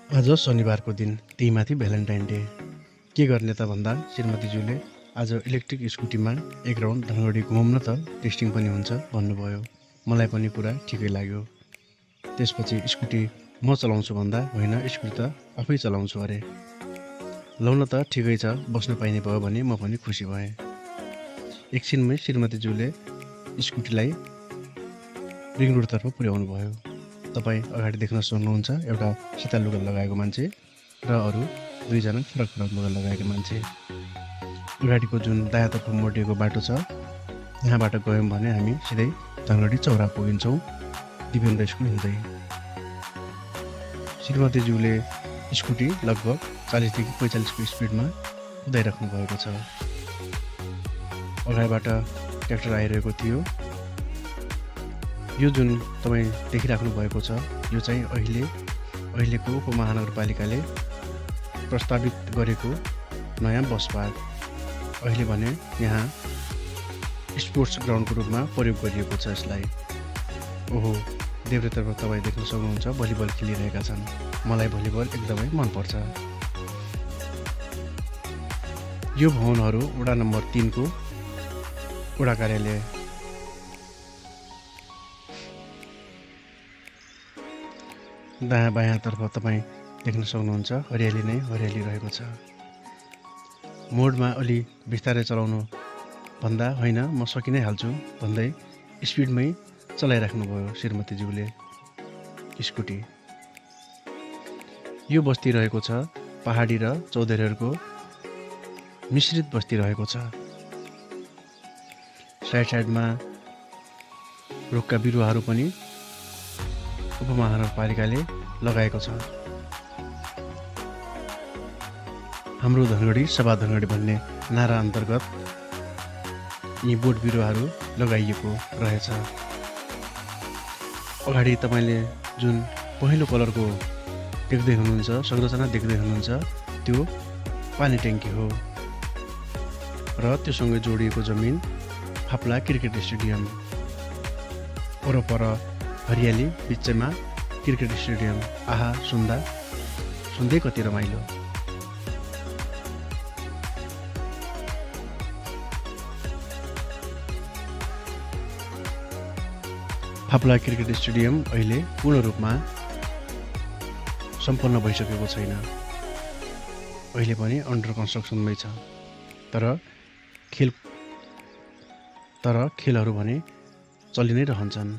आज शनिबारको दिन, त्यहीमाथि भ्यालेन्टाइन डे। के गर्ने त भन्दा श्रीमतीज्यूले आज इलेक्ट्रिक स्कुटीमा एक राउन्ड धनगढी घुमाउँ न त, टेस्टिङ पनि हुन्छ भन्नुभयो। मलाई पनि कुरा ठिकै लाग्यो। त्यसपछि स्कुटी म चलाउँछु भन्दा होइन, स्कुटी त आफै चलाउँछु अरे। लौन त ठिकै छ, बस्न पाइने भयो भने म पनि खुसी भएँ। एकछिनमै श्रीमतीज्यूले स्कुटीलाई रिङ रोडतर्फ पुर्याउनु भयो। तपाईँ अगाडि देख्न सक्नुहुन्छ एउटा सेता लुगा लगाएको मान्छे र अरू दुईजना फरक फरक लुगा लगाएका मान्छे। अगाडिको जुन दायाँतर्फ मोडिएको बाटो छ, यहाँबाट गयौँ भने हामी सिधै धनगढी चौरा पुगिन्छौँ, दिपेन्द्र स्कुल हुँदै। श्रीमतीज्यूले स्कुटी लगभग 40 देखि 45 को स्पिडमा कुदाइराख्नु भएको छ। अगाडिबाट ट्र्याक्टर आइरहेको थियो। यो जुन तपाईँ देखिराख्नु भएको छ, यो चाहिँ अहिलेको उपमहानगरपालिकाले प्रस्तावित गरेको नयाँ बस पार्क। अहिले भने यहाँ स्पोर्ट्स ग्राउन्डको रूपमा प्रयोग गरिएको छ यसलाई। ओहो, देब्रेतर्फ तपाईँ देख्न सक्नुहुन्छ भलिबल खेलिरहेका छन्। मलाई भलिबल एकदमै मनपर्छ। यो भवनहरू वडा नम्बर 3 को वडा कार्यालय। दायाँ बायाँतर्फ तपाईँ देख्न सक्नुहुन्छ हरियाली नै हरियाली रहेको छ। मोडमा अलि बिस्तारै चलाउनु भन्दा होइन, म सकि नै हाल्छु भन्दै स्पिडमै चलाइराख्नुभयो श्रीमतीज्यूले स्कुटी। यो बस्ती रहेको छ पहाडी र चौधरीहरूको मिश्रित बस्ती रहेको छ। साइडमा रुखका बिरुवाहरू पनि उपमहानगरपालिकाले लगाएको छ। हाम्रो धनगढी सभा धनगढी भन्ने नारा अन्तर्गत यी बोट बिरुवाहरू लगाइएको रहेछ। अगाडि तपाईँले जुन पहिलो कलरको देख्दै हुनुहुन्छ, संरचना देख्दै हुनुहुन्छ, त्यो पानी ट्याङ्की हो र त्योसँग जोडिएको जमिन फाप्ला क्रिकेट स्टेडियम। वरपर हरियाली, बिचमा क्रिकेट स्टेडियम। आहा, सुन्दै कति रमाइलो। फाप्ला क्रिकेट स्टेडियम अहिले पूर्ण रूपमा सम्पन्न भइसकेको छैन। अहिले पनि अन्डर कन्स्ट्रक्सनमै छ। तर खेलहरू भने चलि नै रहन्छन्।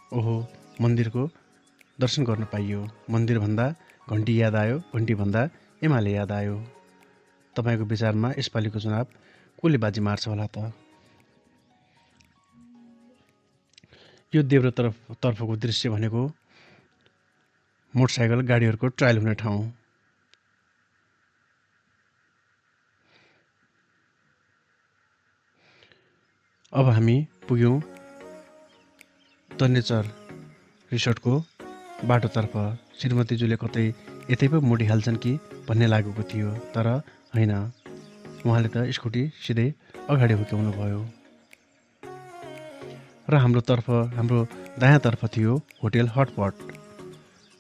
ओहो, मन्दिरको दर्शन गर्न पाइयो। मन्दिर भन्दा घन्टी याद आयो, घन्टी भन्दा एमाले याद आयो। तपाईँको विचारमा यसपालिको चुनाव कसले बाजी मार्छ होला त? यो देब्रेतर्फको दृश्य भनेको मोटरसाइकल गाडीहरूको ट्रायल हुने ठाउँ। अब हामी पुग्यौँ तन्नेचर रिसोर्टको बाटोतर्फ। श्रीमतीज्यूले कतै यतै पो मोडिहाल्छन् कि भन्ने लागेको थियो, तर होइन, उहाँले त स्कुटी सिधै अगाडि हुर्काउनु भयो। र हाम्रो दायाँतर्फ थियो होटेल हटपट।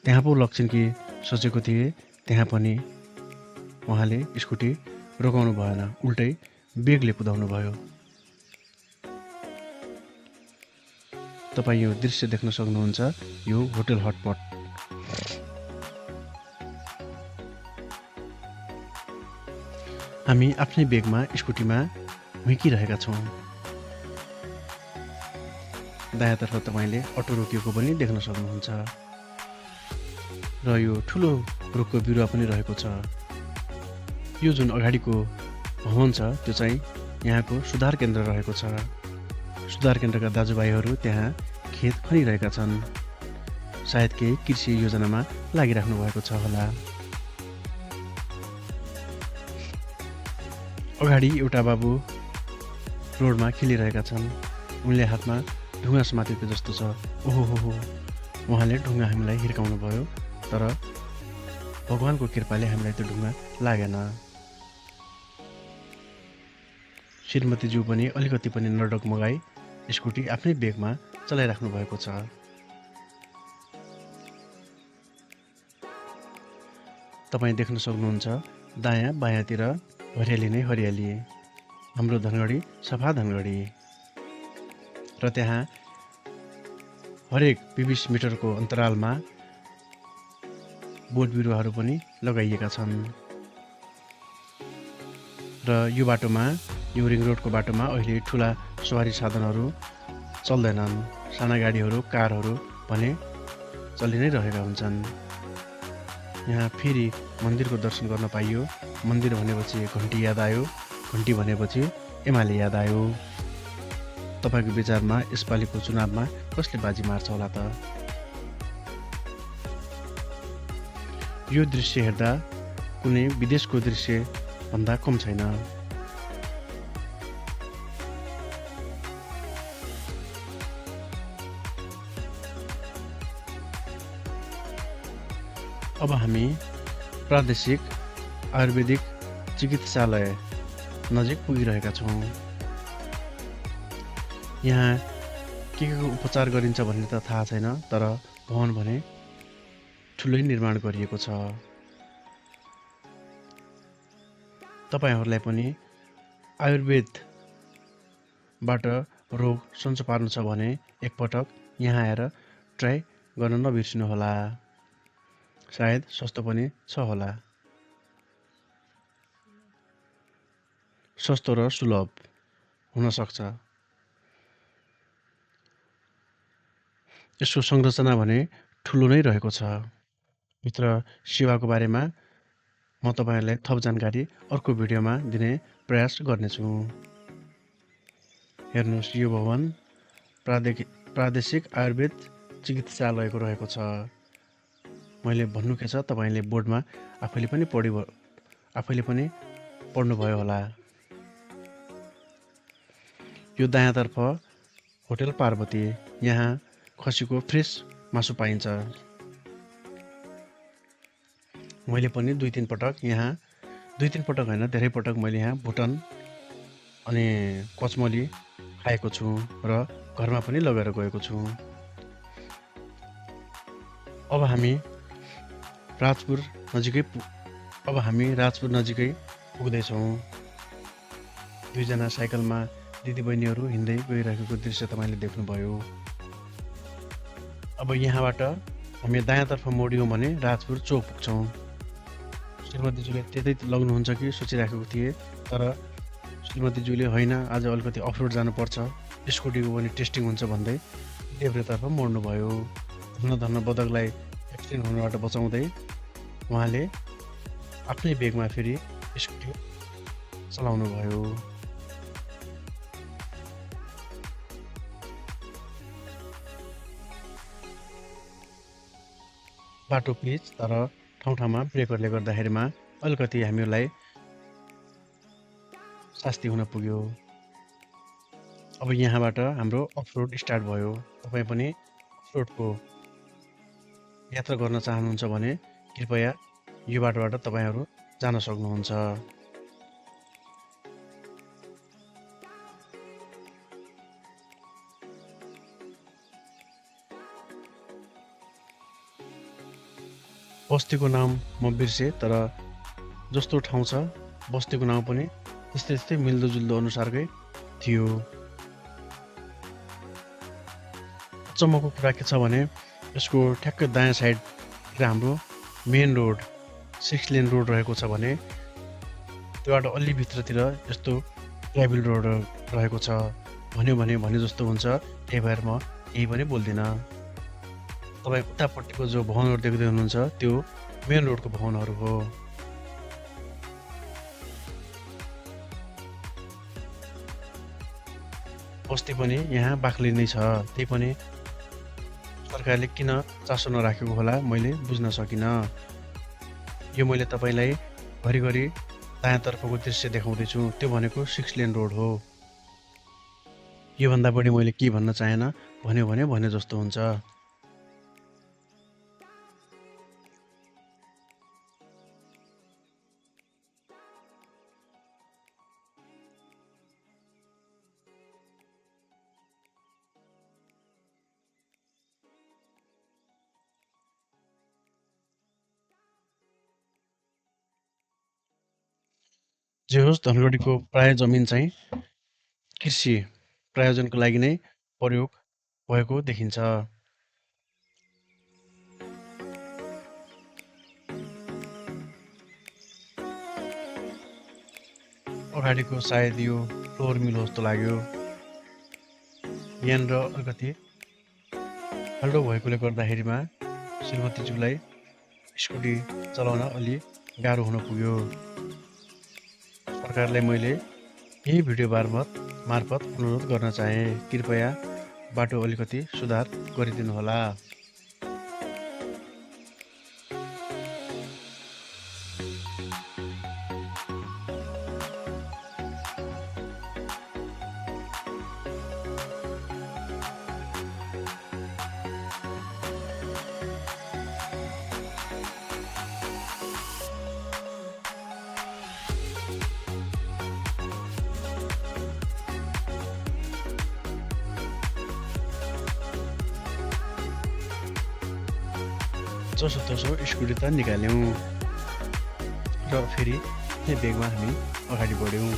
त्यहाँ पो लग्छन् कि सोचेको थिएँ, त्यहाँ पनि उहाँले स्कुटी रोकाउनु भएन, उल्टै बेगले कुदाउनु भयो। तपाईँ यो दृश्य देख्न सक्नुहुन्छ, यो होटेल हटपट। हामी आफ्नै बेगमा स्कुटीमा हुर्किरहेका छौँ। दायाँतर्फ तपाईँले अटो रोकिएको पनि देख्न सक्नुहुन्छ र यो ठुलो रुखको बिरुवा पनि रहेको छ। यो जुन अगाडिको भवन छ, त्यो चाहिँ यहाँको सुधार केन्द्र रहेको छ। सुधार केन्द्रका दाजुभाइहरू त्यहाँ खेत खनिरहेका छन्। सायद केही कृषि योजनामा लागिराख्नु भएको छ होला। अगाडि एउटा बाबु रोडमा खेलिरहेका छन्। उनले हातमा ढुङ्गा समातेको जस्तो छ। ओहो, उहाँले ढुङ्गा हामीलाई हिर्काउनु भयो, तर भगवानको कृपाले हामीलाई त्यो ढुङ्गा लागेन। श्रीमतीज्यू पनि अलिकति पनि नडगमगाई स्कुटी आफ्नै बेगमा चलाइराख्नु भएको छ। तपाईँ देख्न सक्नुहुन्छ दायाँ बायाँतिर हरियाली नै हरियाली। हाम्रो धनगढी सफा धनगढी। र त्यहाँ हरेक 20 मिटरको अन्तरालमा बोट बिरुवाहरू पनि लगाइएका छन्। र यो बाटोमा, यो रिङ रोडको बाटोमा अहिले ठुला सवारी साधनहरू चल्दैनन्। साना गाडीहरू, कारहरू भने चलि नै रहेका हुन्छन्। यहाँ फेरि मन्दिरको दर्शन गर्न पाइयो। मन्दिर भनेपछि घन्टी याद आयो, घन्टी भनेपछि एमाले याद आयो। तपाईँको विचारमा यसपालिको चुनावमा कसले बाजी मार्छ होला त? यो दृश्य हेर्दा कुनै विदेशको दृश्य भन्दा कम छैन। अब हामी प्रादेशिक आयुर्वेदिक चिकित्सालय नजिक पुगिरहेका छौँ। यहाँ के उपचार गरिन्छ भन्ने त थाहा छैन, तर भवन भने ठुलै निर्माण गरिएको छ। तपाईँहरूलाई पनि आयुर्वेदबाट रोग सन्चो पार्नु छ भने एकपटक यहाँ आएर ट्राई गर्न नबिर्सिनुहोला। सायद सस्तो पनि छ होला। सस्तो र सुलभ हुन सक्छ। यसको संरचना भने ठुलो नै रहेको छ। भित्र सेवाको बारेमा म तपाईँहरूलाई थप जानकारी अर्को भिडियोमा दिने प्रयास गर्नेछु। हेर्नुहोस्, यो भवन प्रादेशिक आयुर्वेद चिकित्सालयको रहेको छ। मैले भन्नु के छ, तपाईँले बोर्डमा आफैले पनि पढ्नुभयो होला। यो दायाँतर्फ होटल पार्वती। यहाँ खसीको फ्रेस मासु पाइन्छ। मैले पनि दुई तिन पटक होइन, धेरै पटक मैले यहाँ भुटन अनि कचमली खाएको छु र घरमा पनि लगेर गएको छु। अब हामी राजपुर नजिकै पुग्दैछौँ। दुईजना साइकलमा दिदीबहिनीहरू हिँड्दै गइरहेको दृश्य तपाईँले देख्नुभयो। अब यहाँबाट हामी दायाँतर्फ मोड्यौँ भने राजपुर चोक पुग्छौँ। श्रीमतीज्यूले त्यतै लग्नुहुन्छ कि सोचिराखेको थिएँ, तर श्रीमतीज्यूले होइन, आज अलिकति अफरोड जानुपर्छ, स्कुटीको पनि टेस्टिङ हुन्छ भन्दै देब्रेतर्फ मोड्नुभयो। धन्न बदकलाई एक्सिडेन्ट हुनबाट बचाउँदै उहाँले आफ्नै बेगमा फेरि स्कुटी चलाउनु भयो। बाटो पिच, तर ठाउँमा ब्रेकरले गर्दाखेरिमा अलिकति हामीलाई शास्ति हुन पुग्यो। अब यहाँबाट हाम्रो अफरोड स्टार्ट भयो। तपाईँ पनि अफरोडको यात्रा गर्न चाहनुहुन्छ भने कृपया यो बाटोबाट तपाईँहरू जान सक्नुहुन्छ। बस्तीको नाम म बिर्सेँ, तर जस्तो ठाउँ छ बस्तीको नाम पनि त्यस्तै मिल्दोजुल्दो अनुसारकै थियो। अचम्मको कुरा के छ भने यसको ठ्याक्कै दायाँ साइडतिर हाम्रो मेन रोड 6 लेन रोड रहेको छ भने त्यो बाटो अलि भित्रतिर यस्तो ग्राभल रोड रहेको छ। भने जस्तो हुन्छ, त्यही भएर म केही पनि बोल्दिनँ। तपाईँ उतापट्टिको जो भवनहरू देख्दै हुनुहुन्छ त्यो मेन रोडको भवनहरू हो। बस्ती पनि यहाँ बाक्लै नै छ, त्यही पनि सरकारले किन चासो नराखेको होला मैले बुझ्न सकिनँ। यो मैले तपाईँलाई घरिघरि दायाँतर्फको दृश्य देखाउँदैछु, त्यो भनेको 6 लेन रोड हो। योभन्दा बढी मैले के भन्न चाहेन, भन्यो भने जस्तो हुन्छ। जे होस् धनगढीको प्राय जमिन चाहिँ कृषि प्रयोजनको लागि नै प्रयोग भएको देखिन्छ। अगाडिको सायद यो फ्लोर मिल जस्तो लाग्यो। यहाँनिर अलिकति खाल्डो भएकोले गर्दाखेरिमा श्रीमतीज्यूलाई स्कुटी चलाउन अलि गाह्रो हुन पुग्यो। सरकारलाई मैले यही भिडियो मार्फत अनुरोध गर्न चाहे, कृपया बाटो अलिकति सुधार गरिदिनुहोला। जसोतसो स्कुटी त निकाल्यौँ र फेरि त्यही बेगमा हामी अगाडि बढ्यौँ।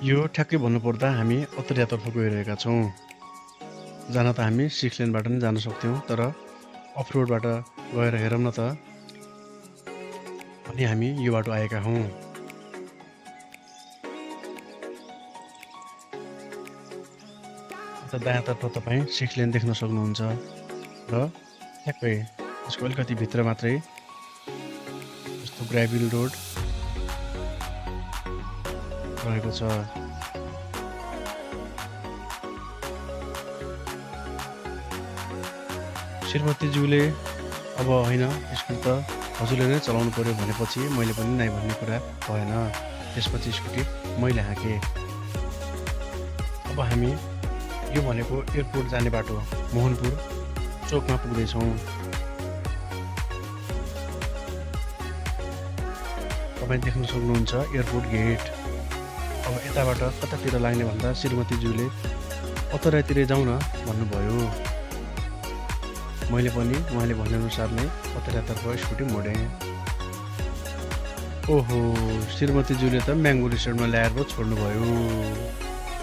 यो ठ्याक्कै भन्नुपर्दा हामी अत्तरियातर्फ गइरहेका छौँ। जान त हामी 6 लेनबाट नै जान सक्थ्यौँ, तर अफ रोडबाट गएर हेरौँ न त अनि हामी यो बाटो आएका हौँ। यता दायाँतर्फ तपाईँ 6 लेन देख्न सक्नुहुन्छ र ठ्याक्कै यसको अलिकति भित्र मात्रै यस्तो ग्राभिल रोड रहेको छ। श्रीमतीज्यूले अब होइन स्कुटी त हजुरले नै चलाउनु पर्यो भनेपछि मैले पनि नाइ भन्ने कुरा भएन। त्यसपछि स्कुटी मैले हाँकेँ। अब हामी यो भनेको एयरपोर्ट जाने बाटो मोहनपुर चोकमा पुग्दैछौँ। तपाईँ देख्न सक्नुहुन्छ एयरपोर्ट गेट। अब यताबाट कतातिर लाग्ने भन्दा श्रीमतीज्यूले अत्तरियातिरै जाउँ न भन्नुभयो। मैले पनि उहाँले भनेअनुसार नै अत्तरियातर्फ स्कुटी मोडेँ। ओहो, श्रीमतीज्यूले त म्याङ्गो रिसोर्टमा ल्याएर पो छोड्नुभयो।